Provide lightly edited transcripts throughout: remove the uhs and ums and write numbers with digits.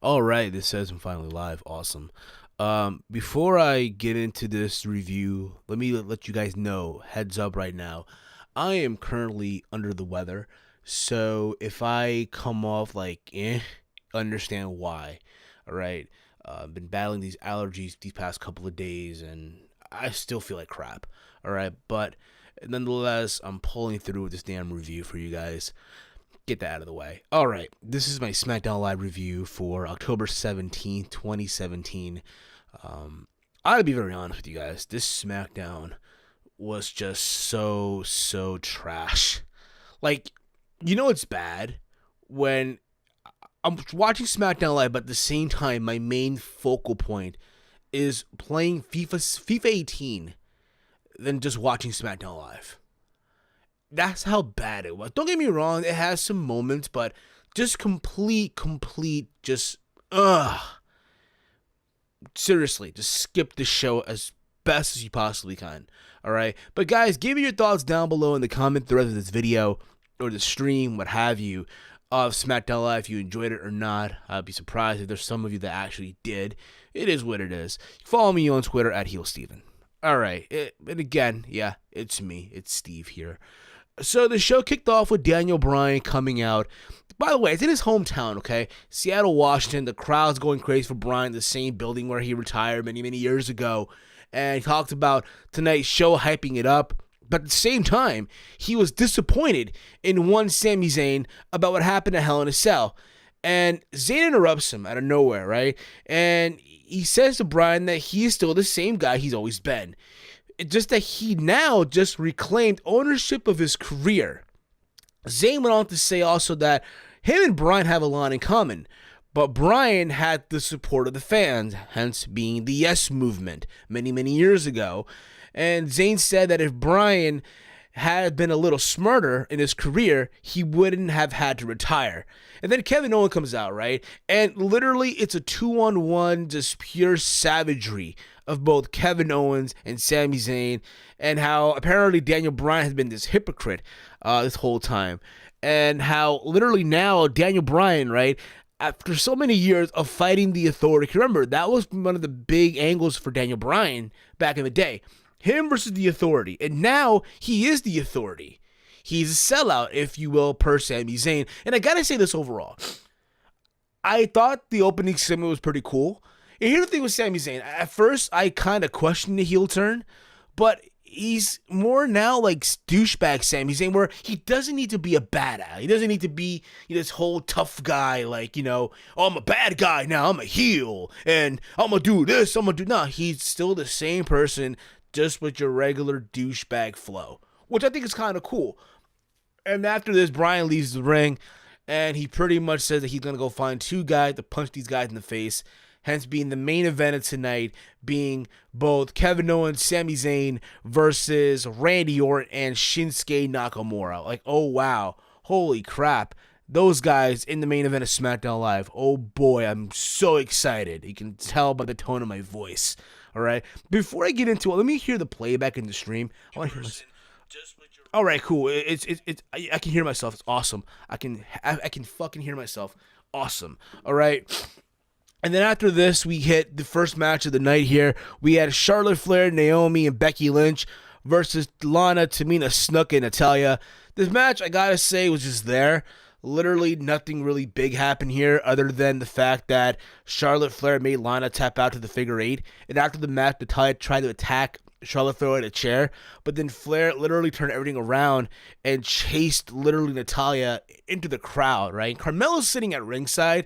All right, this says I'm finally live. Awesome. Before I get into this review, let me let you guys know, heads up right now, I am currently under the weather. So if I come off like understand why. All right. I've been battling these allergies these past couple of days and I still feel like crap. All right. But nonetheless, I'm pulling through with this damn review for you guys. Get that out of the way. All right, this is my SmackDown Live review for October 17th, 2017. I gotta be very honest with you guys. This SmackDown was just so trash. Like, it's bad when I'm watching SmackDown Live, but at the same time, my main focal point is playing FIFA 18 than just watching SmackDown Live. That's how bad it was. Don't get me wrong, it has some moments, but just complete, just, seriously, just skip the show as best as you possibly can, alright? But guys, give me your thoughts down below in the comment thread of this video, or the stream, what have you, of SmackDown Live, if you enjoyed it or not. I'd be surprised if there's some of you that actually did. It is what it is. Follow me on Twitter at HeelSteven. Alright, and again, yeah, it's me, it's Steve here. So the show kicked off with Daniel Bryan coming out. By the way, it's in his hometown, okay? Seattle, Washington. The crowd's going crazy for Bryan, the same building where he retired many years ago. And he talked about tonight's show, hyping it up. But at the same time, he was disappointed in one Sami Zayn about what happened to Hell in a Cell. And Zayn interrupts him out of nowhere, right? And he says to Bryan that he is still the same guy he's always been. Just that he now just reclaimed ownership of his career. Zayn went on to say also that him and Bryan have a lot in common, but Bryan had the support of the fans, hence being the Yes Movement many years ago. And Zayn said that if Bryan had been a little smarter in his career, he wouldn't have had to retire. And then Kevin Owens comes out, right? And literally it's a 2-on-1, just pure savagery of both Kevin Owens and Sami Zayn, and how apparently Daniel Bryan has been this hypocrite this whole time. And how literally now Daniel Bryan, right, after so many years of fighting the Authority, remember, that was one of the big angles for Daniel Bryan back in the day. Him versus the Authority. And now he is the Authority. He's a sellout, if you will, per Sami Zayn. And I gotta say this overall. I thought the opening segment was pretty cool. And here's the thing with Sami Zayn. At first, I kind of questioned the heel turn. But he's more now like douchebag Sami Zayn, where he doesn't need to be a badass. He doesn't need to be this whole tough guy, like, oh, I'm a bad guy now. I'm a heel. And I'm going to do this. I'm going to do... No, he's still the same person, just with your regular douchebag flow, which I think is kind of cool. And after this, Bryan leaves the ring, and he pretty much says that he's going to go find two guys to punch these guys in the face, hence being the main event of tonight, being both Kevin Owens, Sami Zayn versus Randy Orton and Shinsuke Nakamura. Like, oh wow, holy crap. Those guys in the main event of SmackDown Live. Oh boy, I'm so excited. You can tell by the tone of my voice. All right. Before I get into it, let me hear the playback in the stream. I want to hear myself. All right, cool. I can hear myself. It's awesome. I can fucking hear myself. Awesome. All right. And then after this, we hit the first match of the night here. We had Charlotte Flair, Naomi, and Becky Lynch versus Lana, Tamina Snuka, and Natalya. This match, I gotta say, was just there. Literally nothing really big happened here other than the fact that Charlotte Flair made Lana tap out to the figure eight. And after the match, Natalya tried to attack Charlotte Flair in a chair. But then Flair literally turned everything around and chased literally Natalya into the crowd, right? Carmelo's sitting at ringside.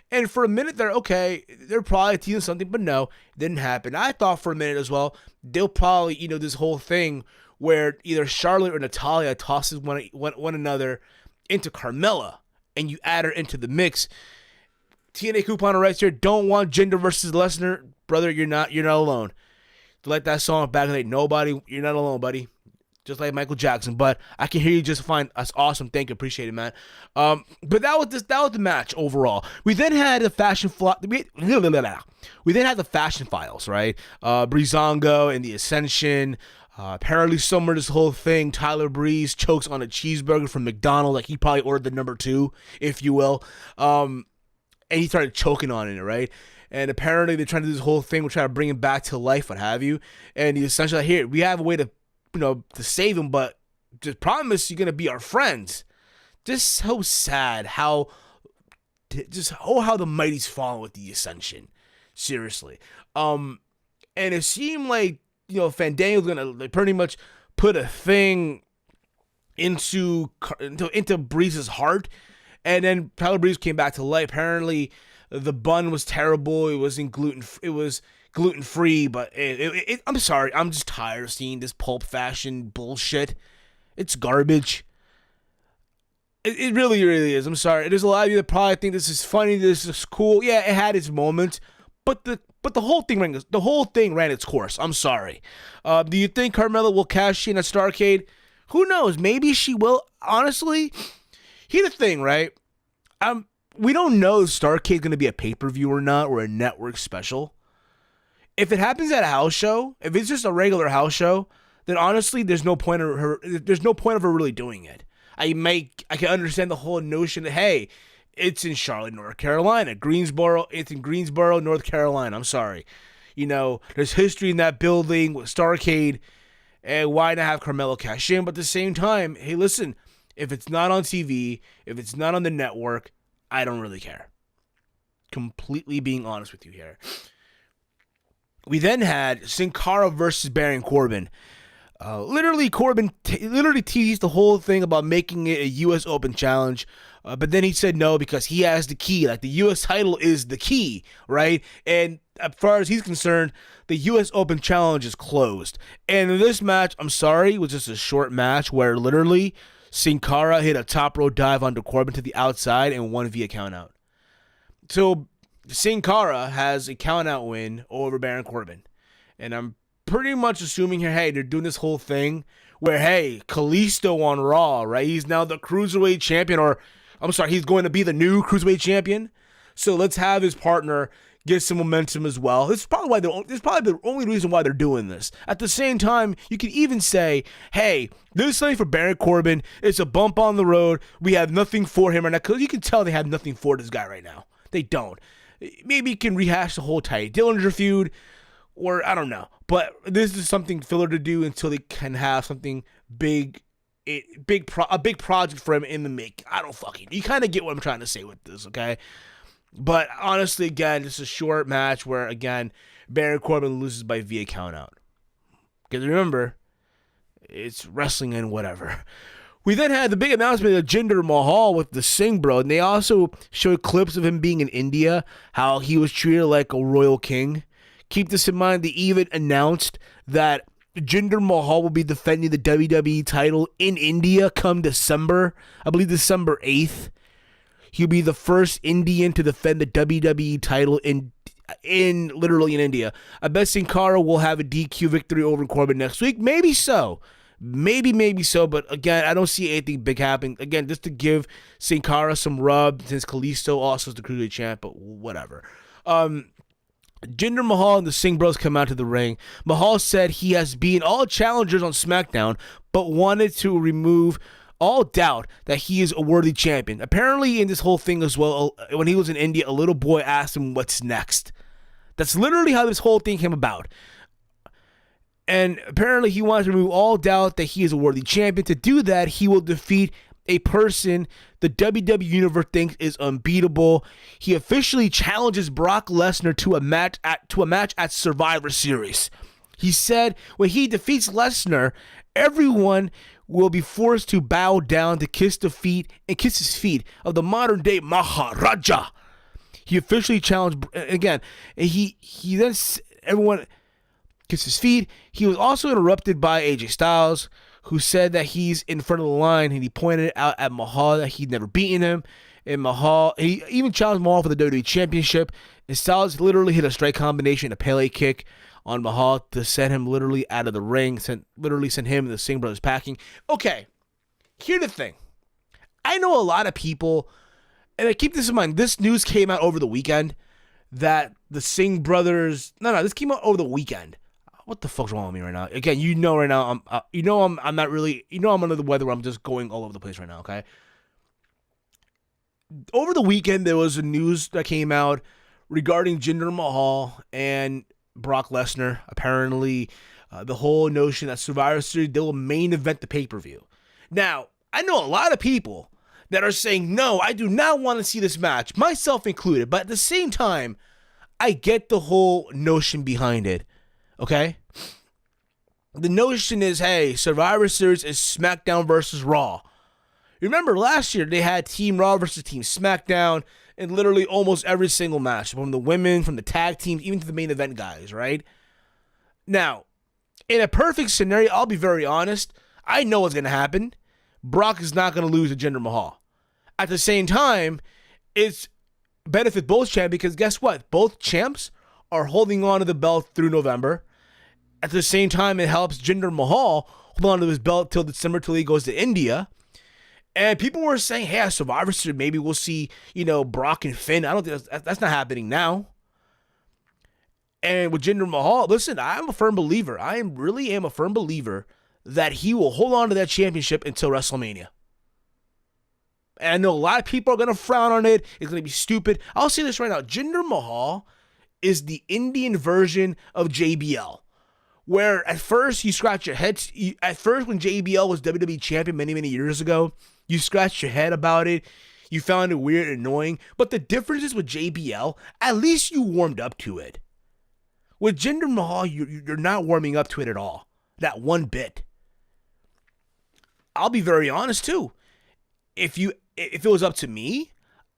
And for a minute they're okay, they're probably teasing something, but no, it didn't happen. I thought for a minute as well, they'll probably, this whole thing where either Charlotte or Natalya tosses one another into Carmella, and you add her into the mix. TNA coupon right here. Don't want Jinder versus Lesnar, brother. You're not alone. Like that song back in the day, you're not alone, buddy. Just like Michael Jackson, but I can hear you just fine. That's awesome. Thank you, appreciate it, man. But that was the match overall. We then had the fashion we then had the fashion files, right? Breezango and the Ascension. Apparently somewhere this whole thing, Tyler Breeze chokes on a cheeseburger from McDonald's, like he probably ordered the number 2, if you will. And and he started choking on it, right? And apparently they're trying to do this whole thing, we're trying to bring him back to life, what have you. And he's essentially like, here, we have a way to, to save him, but just promise you're gonna be our friends. Just so sad how the mighty's fallen with the Ascension. Seriously. And it seemed like, Fandango's gonna pretty much put a thing into Breeze's heart, and then Tyler Breeze came back to life. Apparently, the bun was terrible. It was gluten free, but I'm sorry, I'm just tired of seeing this pulp fashion bullshit. It's garbage. It really, really is. I'm sorry. There's a lot of you that probably think this is funny. This is cool. Yeah, it had its moments, but the whole thing ran its course. I'm sorry. Do you think Carmella will cash in at Starrcade? Who knows? Maybe she will. Honestly, here's the thing, right? We don't know if Starrcade's going to be a pay-per-view or not, or a network special. If it happens at a house show, if it's just a regular house show, then honestly, there's no point of her really doing it. I can understand the whole notion that, hey, it's in Charlotte, North Carolina. It's in Greensboro, North Carolina. I'm sorry. There's history in that building with Starrcade, and why not have Carmelo cash in? But at the same time, hey, listen, if it's not on TV, if it's not on the network, I don't really care. Completely being honest with you here. We then had Sin Cara versus Baron Corbin. Corbin literally teased the whole thing about making it a U.S. Open challenge, but then he said no because he has the key. Like, the U.S. title is the key, right? And as far as he's concerned, the U.S. Open challenge is closed. And in this match, I'm sorry, it was just a short match where literally Sin Cara hit a top rope dive onto Corbin to the outside and won via countout. So Sin Cara has a countout win over Baron Corbin, and I'm pretty much assuming here, hey, they're doing this whole thing where, hey, Kalisto on Raw, right? He's now the Cruiserweight champion, or I'm sorry, he's going to be the new Cruiserweight champion. So let's have his partner get some momentum as well. This is probably the only reason why they're doing this. At the same time, you can even say, hey, this is something for Baron Corbin. It's a bump on the road. We have nothing for him right now, because you can tell they have nothing for this guy right now. They don't. Maybe you can rehash the whole Ty Dillinger feud, or I don't know. But this is something filler to do until they can have something big, a big project for him in the make. You kind of get what I'm trying to say with this, okay? But honestly, again, this is a short match where, again, Baron Corbin loses by via countout. Because remember, it's wrestling and whatever. We then had the big announcement of Jinder Mahal with the Singh Bro, and they also showed clips of him being in India, how he was treated like a royal king. Keep this in mind, they even announced that Jinder Mahal will be defending the WWE title in India come December. I believe December 8th. He'll be the first Indian to defend the WWE title in literally in India. I bet Sin Cara will have a DQ victory over Corbin next week. Maybe so. Maybe so. But again, I don't see anything big happening. Again, just to give Sin Cara some rub, since Kalisto also is the Cruiserweight champ, but whatever. Jinder Mahal and the Singh Bros come out to the ring. Mahal said he has beaten all challengers on SmackDown, but wanted to remove all doubt that he is a worthy champion. Apparently, in this whole thing as well, when he was in India, a little boy asked him what's next. That's literally how this whole thing came about. And apparently, he wants to remove all doubt that he is a worthy champion. To do that, he will defeat a person the WWE Universe thinks is unbeatable. He officially challenges Brock Lesnar to a match at Survivor Series. He said when he defeats Lesnar, everyone will be forced to bow down to kiss his feet of the modern day Maharaja. He officially challenged again. He then everyone kissed his feet. He was also interrupted by AJ Styles, who said that he's in front of the line, and he pointed out at Mahal that he'd never beaten him. And he even challenged Mahal for the WWE Championship. And Styles literally hit a strike combination, a Pele kick on Mahal to send him literally out of the ring, sent him and the Singh Brothers packing. Okay, here's the thing. I know a lot of people, and I keep this in mind, this news came out over the weekend, that the Singh Brothers, this came out over the weekend. What the fuck's wrong with me right now? Again, right now, I'm not really, I'm under the weather where I'm just going all over the place right now, okay? over the weekend, there was a news that came out regarding Jinder Mahal and Brock Lesnar. Apparently, the whole notion that Survivor Series, they will main event the pay-per-view. Now, I know a lot of people that are saying, no, I do not want to see this match, myself included. But at the same time, I get the whole notion behind it, okay? The notion is, hey, Survivor Series is SmackDown versus Raw. Remember, last year, they had Team Raw versus Team SmackDown in literally almost every single match, from the women, from the tag teams, even to the main event guys, right? Now, in a perfect scenario, I'll be very honest, I know what's going to happen. Brock is not going to lose to Jinder Mahal. At the same time, it's benefit both champs because guess what? Both champs are holding on to the belt through November. At the same time, it helps Jinder Mahal hold on to his belt till December, till he goes to India. And people were saying, hey, at Survivor Series, maybe we'll see, Brock and Finn. I don't think that's not happening now. And with Jinder Mahal, listen, I'm a firm believer. I really am a firm believer that he will hold on to that championship until WrestleMania. And I know a lot of people are going to frown on it. It's going to be stupid. I'll say this right now. Jinder Mahal is the Indian version of JBL. Where at first you scratch your head. At first when JBL was WWE champion many, many years ago, you scratched your head about it. You found it weird and annoying. But the difference is with JBL, at least you warmed up to it. With Jinder Mahal, you're not warming up to it at all. Not one bit. I'll be very honest too. If it was up to me,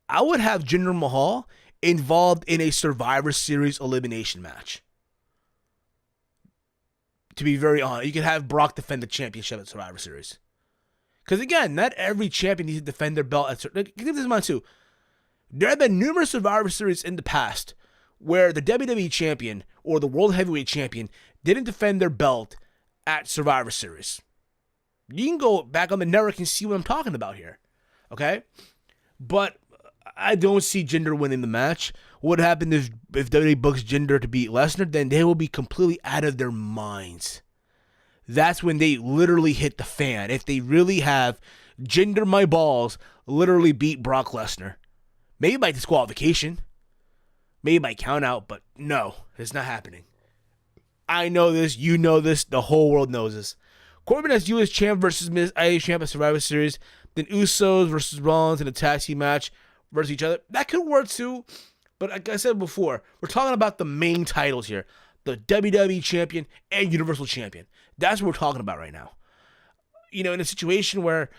I would have Jinder Mahal involved in a Survivor Series elimination match. To be very honest, you could have Brock defend the championship at Survivor Series. Because again, not every champion needs to defend their belt at Survivor. Keep this in mind too. There have been numerous Survivor Series in the past where the WWE champion or the World Heavyweight champion didn't defend their belt at Survivor Series. You can go back on the network and see what I'm talking about here. Okay? But I don't see Jinder winning the match. What happened if WWE books Jinder to beat Lesnar, then they will be completely out of their minds. That's when they literally hit the fan. If they really have Jinder my balls literally beat Brock Lesnar. Maybe by disqualification. Maybe by count out, but no, it's not happening. I know this, you know this, the whole world knows this. Corbin as U.S. champ versus Miz IA champ at Survivor Series. Then Usos versus Rollins in a tag team match versus each other. That could work too. But like I said before, we're talking about the main titles here. The WWE champion and Universal champion. That's what we're talking about right now. In a situation where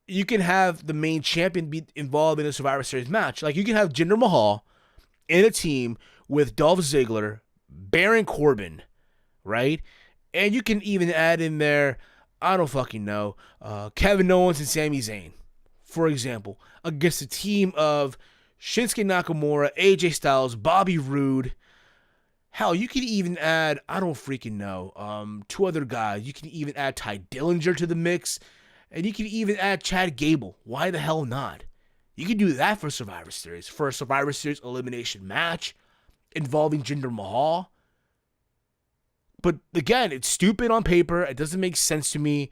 you can have the main champion be involved in a Survivor Series match. Like you can have Jinder Mahal in a team with Dolph Ziggler, Baron Corbin, right? And you can even add in there, I don't fucking know, Kevin Owens and Sami Zayn, for example, against a team of Shinsuke Nakamura, AJ Styles, Bobby Roode. Hell, you could even add, I don't freaking know, two other guys. You can even add Ty Dillinger to the mix, and you can even add Chad Gable. Why the hell not? You could do that for Survivor Series, for a Survivor Series elimination match involving Jinder Mahal. But again, it's stupid on paper. It doesn't make sense to me.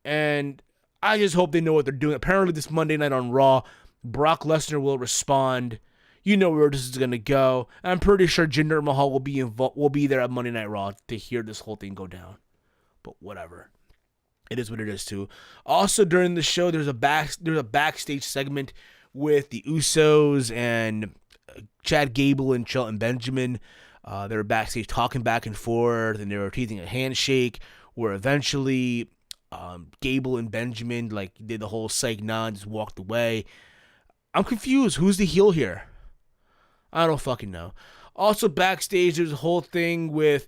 And I just hope they know what they're doing. Apparently this Monday night on Raw, Brock Lesnar will respond. You know where this is going to go. And I'm pretty sure Jinder Mahal will be there at Monday Night Raw to hear this whole thing go down. But whatever. It is what it is too. Also during the show, there's a backstage segment with the Usos and Chad Gable and Shelton Benjamin. They were backstage talking back and forth, and they were teasing a handshake. Where eventually, Gable and Benjamin did the whole psych nod, just walked away. I'm confused. Who's the heel here? I don't fucking know. Also backstage, there's a whole thing with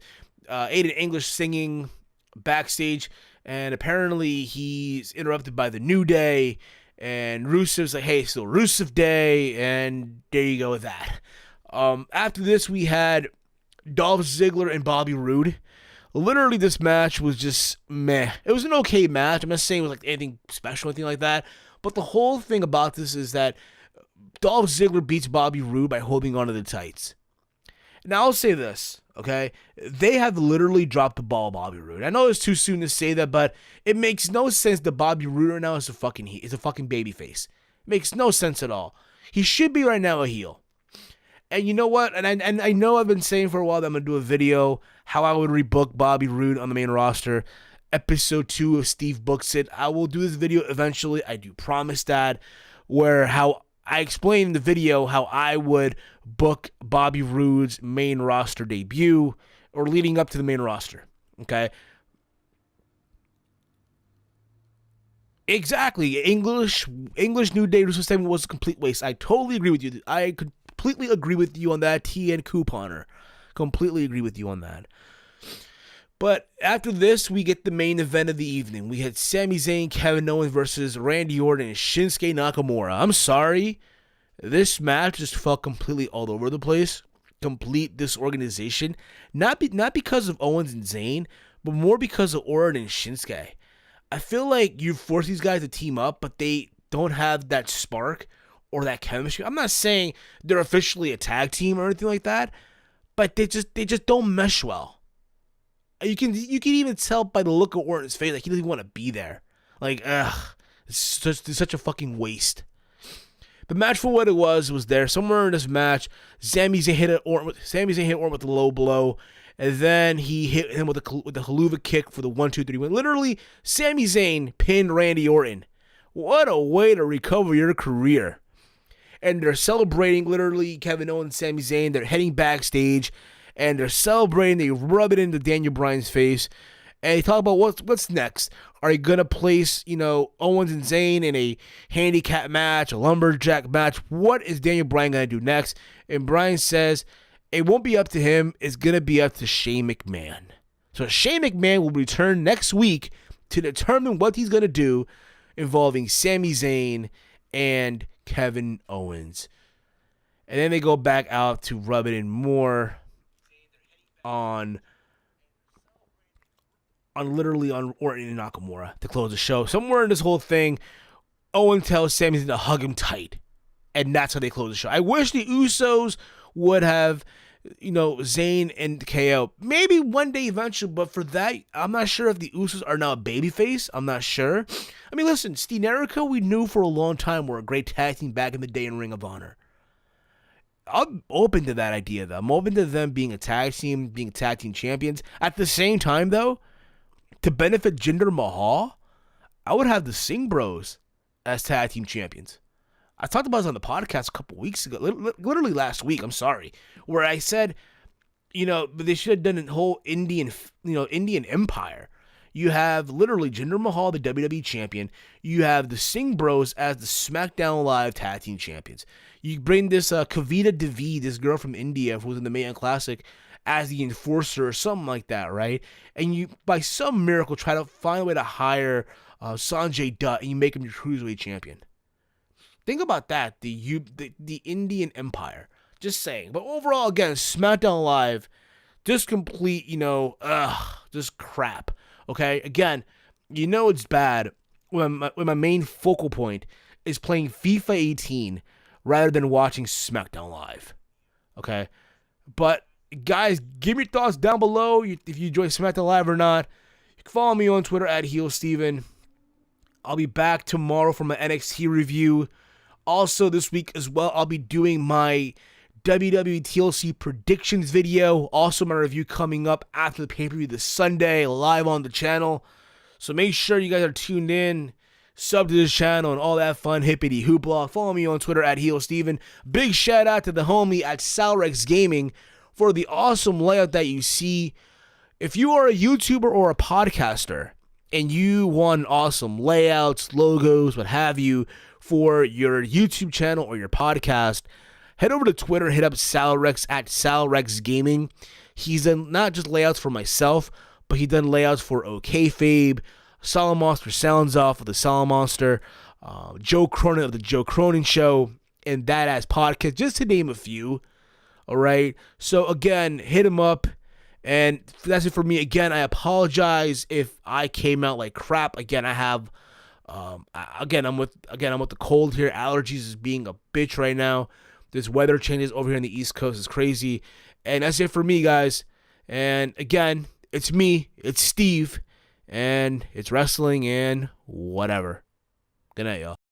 Aiden English singing backstage. And apparently he's interrupted by the New Day. And Rusev's like, hey, it's still Rusev Day. And there you go with that. After this, we had Dolph Ziggler and Bobby Roode. Literally, this match was just meh. It was an okay match. I'm not saying it was anything special or anything like that. But the whole thing about this is that Dolph Ziggler beats Bobby Roode by holding onto the tights. Now, I'll say this, okay? They have literally dropped the ball, Bobby Roode. I know it's too soon to say that, but it makes no sense that Bobby Roode right now is a fucking babyface. It makes no sense at all. He should be right now a heel. And you know what? And I know I've been saying for a while that I'm going to do a video how I would rebook Bobby Roode on the main roster. Episode 2 of Steve Books It. I will do this video eventually. I do promise that. Where how I explain in the video how I would book Bobby Roode's main roster debut or leading up to the main roster. Okay? Exactly. English New Day Russo segment was a complete waste. I totally agree with you. I completely agree with you on that, TN Couponer. Completely agree with you on that. But after this, we get the main event of the evening. We had Sami Zayn, Kevin Owens versus Randy Orton and Shinsuke Nakamura. I'm sorry. This match just felt completely all over the place. Complete disorganization. Not because of Owens and Zayn, but more because of Orton and Shinsuke. I feel like you force these guys to team up, but they don't have that spark or that chemistry. I'm not saying they're officially a tag team or anything like that, but they just don't mesh well. You can even tell by the look of Orton's face like he doesn't even want to be there. Like, it's such a fucking waste. The match for what it was there. Somewhere in this match, Sami Zayn hit Orton with a low blow. And then he hit him with a haluva kick for the 1-2-3 win. Literally, Sami Zayn pinned Randy Orton. What a way to recover your career. And they're celebrating, literally, Kevin Owens and Sami Zayn. They're heading backstage, and they're celebrating. They rub it into Daniel Bryan's face. And they talk about what's next. Are you going to place, Owens and Zayn in a handicap match, a lumberjack match? What is Daniel Bryan going to do next? And Bryan says, it won't be up to him. It's going to be up to Shane McMahon. So Shane McMahon will return next week to determine what he's going to do involving Sami Zayn and Kevin Owens. And then they go back out to rub it in more on Orton and Nakamura to close the show. Somewhere in this whole thing, Owen tells Sami Zayn to hug him tight. And that's how they close the show. I wish the Usos would have, Zayn and KO. Maybe one day eventually, but for that, I'm not sure if the Usos are now a babyface. I'm not sure. I mean, listen, Steve and Erica, we knew for a long time were a great tag team back in the day in Ring of Honor. I'm open to that idea, though. I'm open to them being a tag team champions. At the same time, though, to benefit Jinder Mahal, I would have the Singh Bros as tag team champions. I talked about this on the podcast a couple weeks ago, literally last week, I'm sorry, where I said, they should have done a whole Indian empire. You have literally Jinder Mahal, the WWE champion. You have the Singh Bros as the SmackDown Live tag team champions. You bring this Kavita Devi, this girl from India who was in the Mayhem Classic, as the enforcer or something like that, right? And you, by some miracle, try to find a way to hire Sanjay Dutt and you make him your cruiserweight champion. Think about that, the Indian Empire. Just saying. But overall, again, SmackDown Live, just complete, just crap. Okay? Again, it's bad when my main focal point is playing FIFA 18 rather than watching SmackDown Live. Okay? But, guys, give me your thoughts down below if you enjoy SmackDown Live or not. You can follow me on Twitter at HeelSteven. I'll be back tomorrow for my NXT review. Also, this week as well, I'll be doing my WWE TLC predictions video. Also, my review coming up after the pay-per-view this Sunday, live on the channel. So make sure you guys are tuned in, sub to this channel, and all that fun hippity hoopla. Follow me on Twitter at HeelSteven. Big shout out to the homie at Salrex Gaming for the awesome layout that you see. If you are a YouTuber or a podcaster and you want awesome layouts, logos, what have you, for your YouTube channel or your podcast, head over to Twitter, hit up Salrex at Salrex Gaming. He's done not just layouts for myself, but he's done layouts for OKFabe, Solid Monster Sounds Off of the Solid Monster, Joe Cronin of the Joe Cronin Show, and That Ass Podcast, just to name a few. All right. So again, hit him up. And that's it for me. Again, I apologize if I came out like crap. Again, I have I'm with the cold here. Allergies is being a bitch right now. This weather changes over here on the East Coast is crazy. And that's it for me, guys. And again, it's me, it's Steve, and it's wrestling and whatever. Good night, y'all.